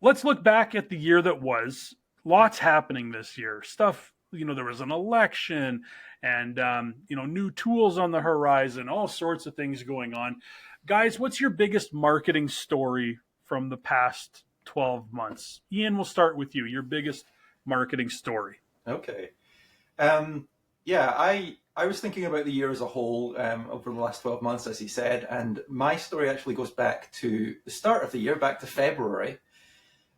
let's look back at the year that was. Lots happening this year. Stuff, there was an election and, new tools on the horizon, all sorts of things going on. Guys, what's your biggest marketing story from the past 12 months? Ian, we'll start with you. Your biggest marketing story. Okay. I was thinking about the year as a whole over the last 12 months, as he said, and my story actually goes back to the start of the year, back to February,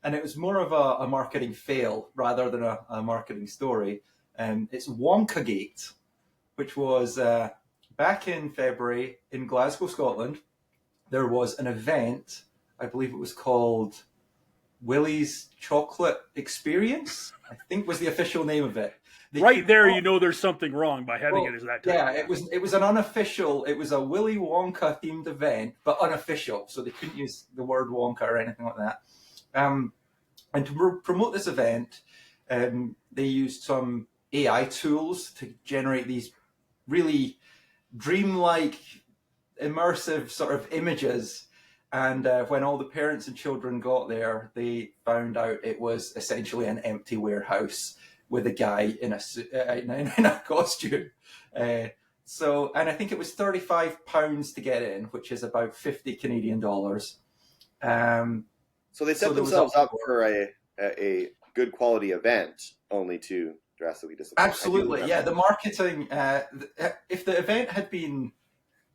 and it was more of a marketing fail rather than a marketing story. It's Wonka Gate, which was back in February in Glasgow, Scotland. There was an event, I believe it was called Willie's Chocolate Experience, I think was the official name of it. Right there, there's something wrong by having it as that type. Yeah, it was an unofficial, it was a Willy Wonka themed event, but unofficial, so they couldn't use the word Wonka or anything like that. And to promote this event, they used some AI tools to generate these really dreamlike, immersive sort of images. And when all the parents and children got there, they found out it was essentially an empty warehouse with a guy in a costume. And I think it was £35 to get in, which is about 50 Canadian dollars. So they set themselves up for a good quality event, only to drastically disappoint. Absolutely, yeah. The marketing, if the event had been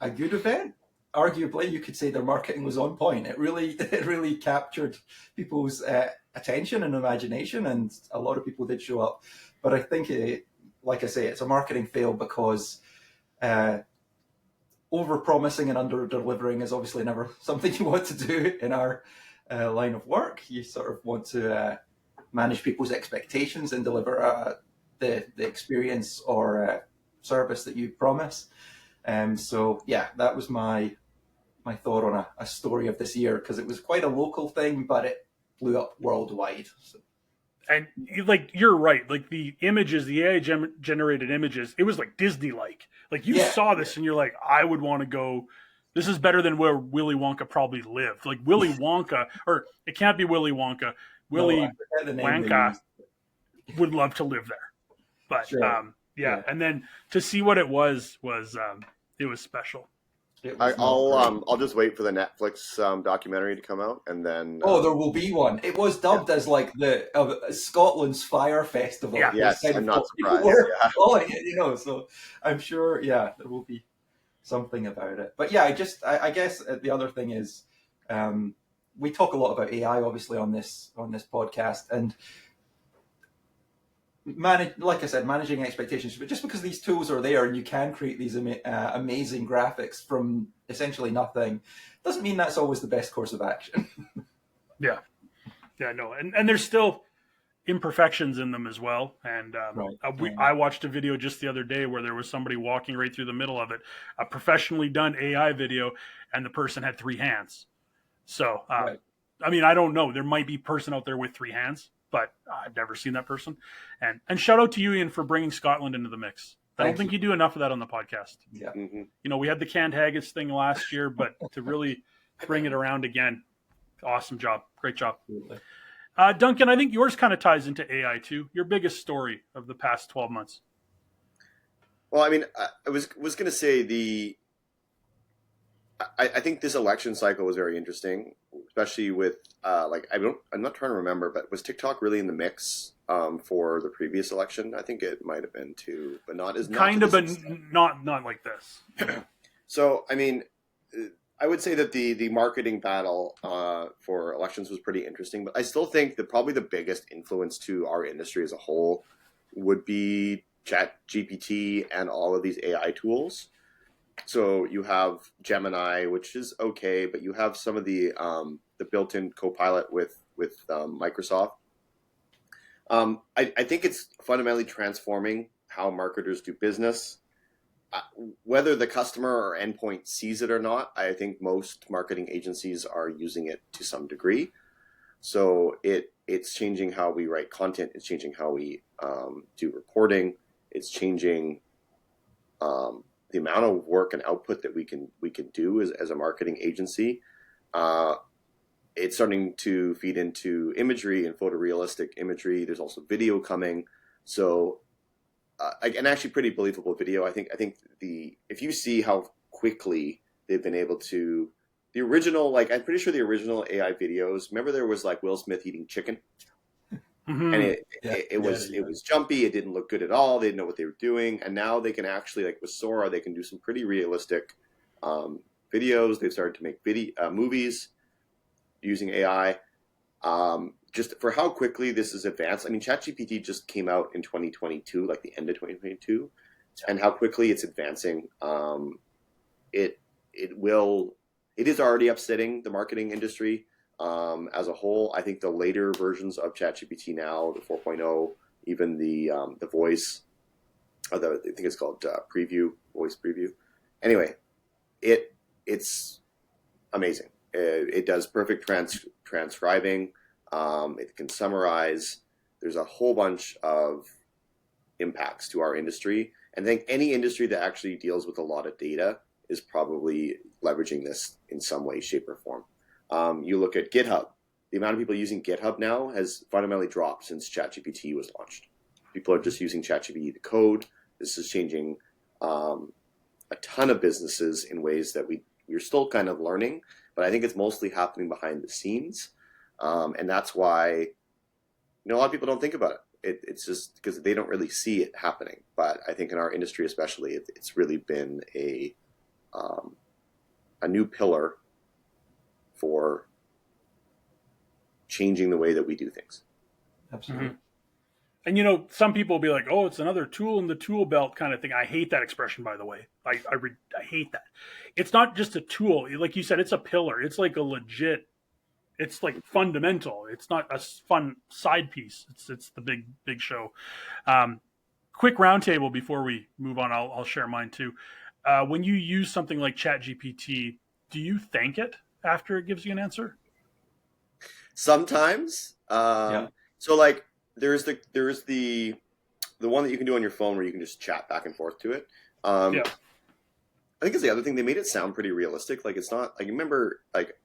a good event, arguably you could say their marketing was on point. It really captured people's attention and imagination, and a lot of people did show up. But I think, like I say, it's a marketing fail because over-promising and under-delivering is obviously never something you want to do in our line of work. You sort of want to manage people's expectations and deliver the experience or service that you promise. So yeah, that was my thought on a story of this year, because it was quite a local thing, but it blew up worldwide. So. And you're right, like the images, the AI generated images, it was like Disney-like. Like you saw this and you're like, I would want to go. This is better than where Willy Wonka probably lived. Like Willy Wonka, or it can't be Willy Wonka. Willy Wonka would love to live there. But sure. yeah, and then to see what it was it was special. I'll just wait for the Netflix documentary to come out, and then there will be one. It was dubbed as like the Scotland's Fire Festival. Yeah. Yes, I'm not surprised. Calling it, so I'm sure, there will be something about it. But yeah, I guess the other thing is, we talk a lot about AI, obviously, on this podcast, and like I said, managing expectations. But just because these tools are there and you can create these amazing graphics from essentially nothing, doesn't mean that's always the best course of action. Yeah, no, and there's still imperfections in them as well. And I watched a video just the other day where there was somebody walking right through the middle of it, a professionally done AI video, and the person had 3 hands. So, I mean, I don't know. There might be a person out there with 3 hands, but I've never seen that person. And shout out to you, Ian, for bringing Scotland into the mix. I don't think you do enough of that on the podcast. Yeah. Mm-hmm. We had the canned haggis thing last year, but to really bring it around again, awesome job. Great job. Absolutely. Duncan, I think yours kind of ties into AI too. Your biggest story of the past 12 months. Well, I mean, I was going to say I think this election cycle was very interesting, especially with I'm not trying to remember, but was TikTok really in the mix for the previous election? I think it might have been too, but not as kind of, but not like this. So, I mean, I would say that the marketing battle for elections was pretty interesting, but I still think that probably the biggest influence to our industry as a whole would be ChatGPT and all of these AI tools. So you have Gemini, which is okay, but you have some of the built-in Copilot with Microsoft. I think it's fundamentally transforming how marketers do business. Whether the customer or endpoint sees it or not, I think most marketing agencies are using it to some degree. So it's changing how we write content. It's changing how we do reporting. It's changing the amount of work and output that we can do as a marketing agency. it's starting to feed into imagery and photorealistic imagery. There's also video coming. So, and actually pretty believable video. I think if you see how quickly they've been able to, the original, like I'm pretty sure the original AI videos, remember there was like Will Smith eating chicken? Mm-hmm. And it was jumpy. It didn't look good at all. They didn't know what they were doing. And now they can actually, like with Sora, they can do some pretty realistic videos. They've started to make movies using AI. Just for how quickly this is advanced. I mean, ChatGPT just came out in 2022, like the end of 2022, and how quickly it's advancing. It is already upsetting the marketing industry as a whole. I think the later versions of ChatGPT now, the 4.0, even the voice, I think it's called voice preview. Anyway, it's amazing. It does perfect transcribing. It can summarize. There's a whole bunch of impacts to our industry. And I think any industry that actually deals with a lot of data is probably leveraging this in some way, shape, or form. You look at GitHub. The amount of people using GitHub now has fundamentally dropped since ChatGPT was launched. People are just using ChatGPT to code. This is changing a ton of businesses in ways that we're still kind of learning, but I think it's mostly happening behind the scenes. And that's why, a lot of people don't think about it. It's just because they don't really see it happening. But I think in our industry, especially, it's really been a new pillar for changing the way that we do things. Absolutely. Mm-hmm. And some people will be like, "Oh, it's another tool in the tool belt," kind of thing. I hate that expression, by the way. I hate that. It's not just a tool, like you said. It's a pillar. It's like a legit. It's like fundamental. It's not a fun side piece. It's the big show. Quick roundtable before we move on. I'll share mine too. When you use something like ChatGPT, do you thank it after it gives you an answer? Sometimes. So like there's the one that you can do on your phone where you can just chat back and forth to it. I think it's the other thing. They made it sound pretty realistic. Like it's not like, remember, like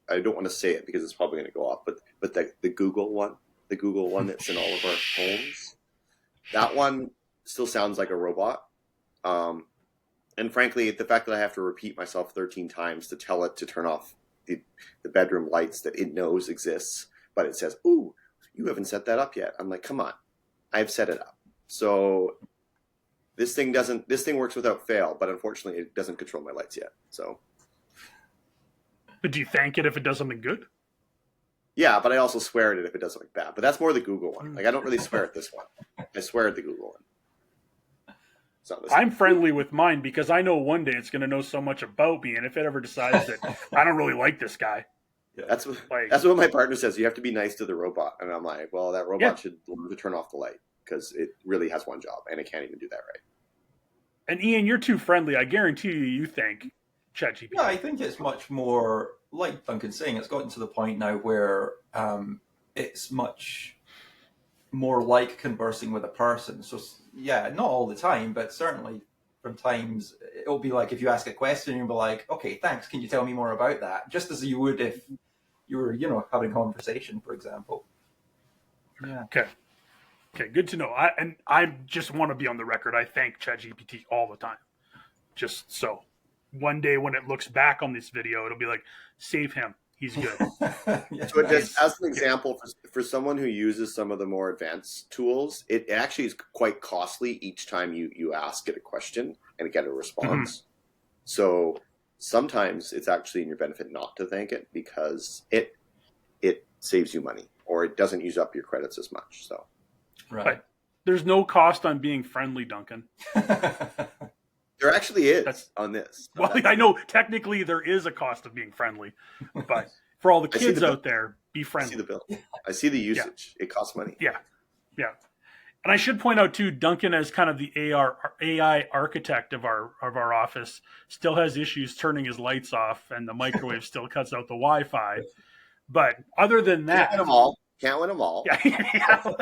I don't want to say it because it's probably going to go off, but the Google one that's in all of our homes, that one still sounds like a robot. And frankly, the fact that I have to repeat myself 13 times to tell it to turn off the bedroom lights that it knows exists, but it says, "Ooh, you haven't set that up yet." I'm like, come on, I've set it up. So this thing works without fail, but unfortunately it doesn't control my lights yet. So. But do you thank it if it does something good? Yeah, but I also swear at it if it does something bad. But that's more the Google one. Like I don't really swear at this one. I swear at the Google one. I'm friendly with mine because I know one day it's going to know so much about me, and if it ever decides that I don't really like this guy, that's what my partner says. You have to be nice to the robot, and I'm like, well, that robot should learn to turn off the light because it really has one job, and it can't even do that right. And Ian, you're too friendly. I guarantee you think ChatGPT. Yeah, I think it's much more like Duncan's saying. It's gotten to the point now where it's much more like conversing with a person. So yeah, not all the time, but certainly from times it'll be like if you ask a question, you'll be like, "Okay, thanks. Can you tell me more about that?" Just as you would if you were, having a conversation, for example. Yeah. Okay, good to know. I just want to be on the record. I thank ChatGPT all the time. Just so one day when it looks back on this video, it'll be like, "Save him. He's good." So just as an example, for someone who uses some of the more advanced tools, it actually is quite costly each time you ask it a question and get a response. Mm-hmm. So sometimes it's actually in your benefit not to thank it because it saves you money or it doesn't use up your credits as much. So, right. But there's no cost on being friendly, Duncan. There actually is on this. Well, I know technically there is a cost of being friendly, but for all the kids out there, be friendly. I see the bill. I see the usage. Yeah. It costs money. Yeah. And I should point out too, Duncan, as kind of the AI architect of our office, still has issues turning his lights off, and the microwave still cuts out the Wi-Fi. But other than that, Can't win them all. Yeah.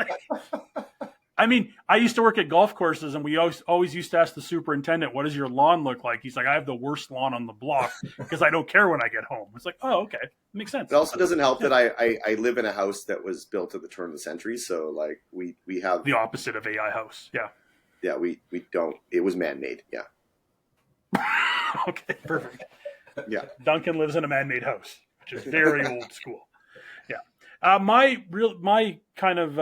I mean, I used to work at golf courses, and we always used to ask the superintendent, "What does your lawn look like?" He's like, "I have the worst lawn on the block because I don't care when I get home." It's like, oh, okay, makes sense. It also doesn't help that I live in a house that was built at the turn of the century, so like we have the opposite of AI house. Yeah, we don't. It was man-made. Yeah. Okay, perfect. Yeah. Duncan lives in a man-made house, which is very old school. Yeah. My kind of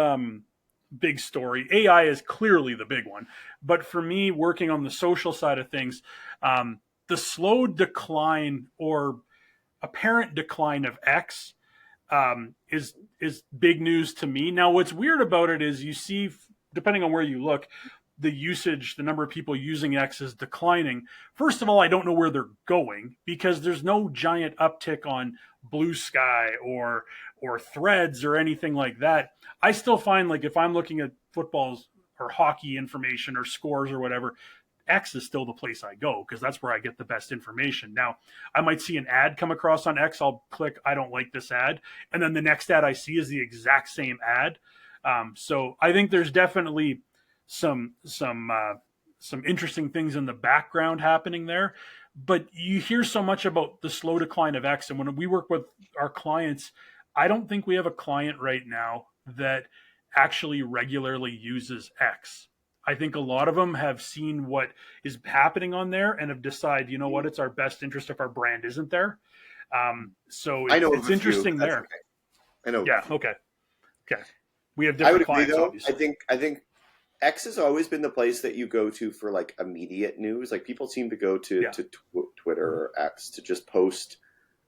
big story. AI is clearly the big one, but for me, working on the social side of things, the slow decline or apparent decline of X is big news to me. Now, what's weird about it is you see, depending on where you look, the usage, the number of people using X is declining. First of all, I don't know where they're going because there's no giant uptick on Blue Sky or Threads or anything like that. I still find like if I'm looking at footballs or hockey information or scores or whatever, X is still the place I go because that's where I get the best information. Now, I might see an ad come across on X. I'll click, I don't like this ad. And then the next ad I see is the exact same ad. So I think there's definitely some interesting things in the background happening there. But you hear so much about the slow decline of X. And when we work with our clients, I don't think we have a client right now that actually regularly uses X. I think a lot of them have seen what is happening on there and have decided, you know what, it's our best interest if our brand isn't there. So it's interesting there. Okay. I know. Yeah. Okay. We have different clients. Agree, though. Obviously. I think X has always been the place that you go to for like immediate news. Like people seem to go to Twitter or X to just post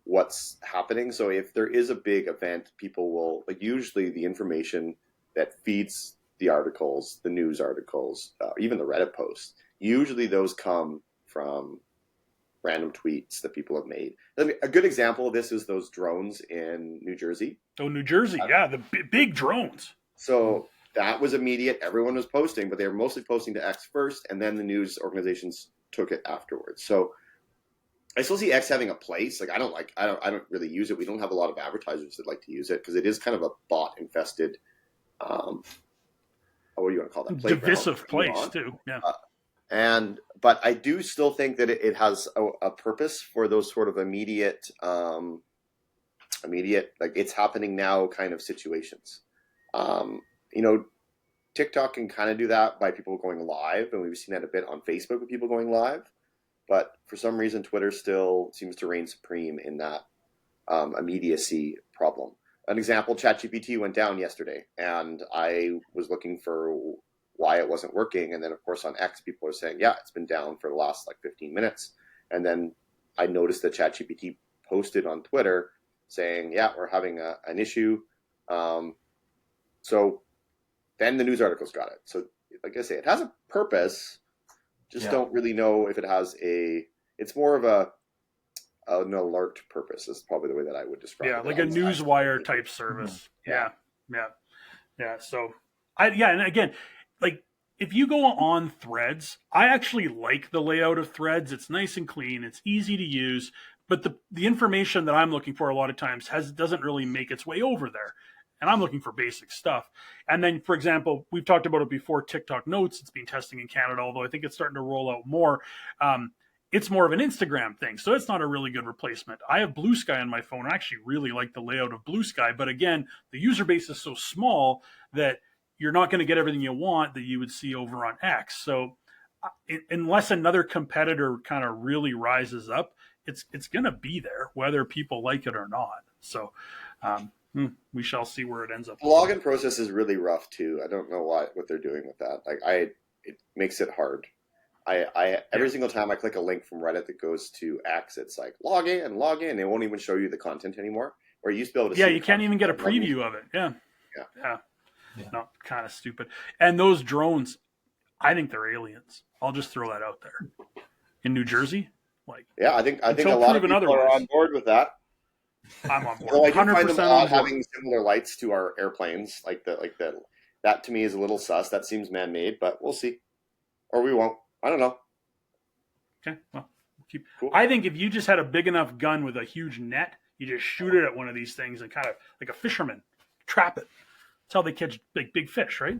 what's happening. So if there is a big event, people will like usually the information that feeds the articles, the news articles, even the Reddit posts. Usually those come from random tweets that people have made. A good example of this is those drones in New Jersey. Oh, New Jersey, the big drones. So that was immediate. Everyone was posting, but they were mostly posting to X first, and then the news organizations took it afterwards. So I still see X having a place. Like I don't really use it. We don't have a lot of advertisers that like to use it because it is kind of a bot infested. What do you want to call that? Divisive place too. Yeah. But I do still think that it has a purpose for those sort of immediate, like it's happening now kind of situations. TikTok can kind of do that by people going live, and we've seen that a bit on Facebook with people going live. But for some reason, Twitter still seems to reign supreme in that immediacy problem. An example, ChatGPT went down yesterday, and I was looking for why it wasn't working. And then, of course, on X, people are saying, yeah, it's been down for the last like 15 minutes. And then I noticed that ChatGPT posted on Twitter saying, yeah, we're having an issue. So then the news articles got it. So like I say, it has a purpose. Just don't really know if it has it's more of an alert purpose is probably the way that I would describe it. Yeah, like a newswire type service. Mm-hmm. Yeah. So and again, like if you go on Threads, I actually like the layout of Threads. It's nice and clean. It's easy to use, but the information that I'm looking for a lot of times doesn't really make its way over there. And I'm looking for basic stuff. And then, for example, we've talked about it before, TikTok Notes. It's been testing in Canada, although I think it's starting to roll out more. It's more of an Instagram thing, so it's not a really good replacement. I have Blue Sky on my phone. I actually really like the layout of Blue Sky, but again, the user base is so small that you're not going to get everything you want that you would see over on X. So unless another competitor kind of really rises up, it's going to be there, whether people like it or not. So we shall see where it ends up. The login process is really rough too. I don't know what they're doing with that. It makes it hard. Every single time I click a link from Reddit that goes to X, it's like log in. It won't even show you the content anymore. Or you used to be able to see you can't even get a preview of it. Yeah. No, kind of stupid. And those drones, I think they're aliens. I'll just throw that out there. In New Jersey, I think a lot of people are on board with that. I'm on board. Well, I do find them odd having similar lights to our airplanes, that to me is a little sus. That seems man-made, but we'll see, or we won't. I don't know. Okay, well, cool. I think if you just had a big enough gun with a huge net, you just shoot it at one of these things and kind of like a fisherman, trap it. That's how they catch big fish, right?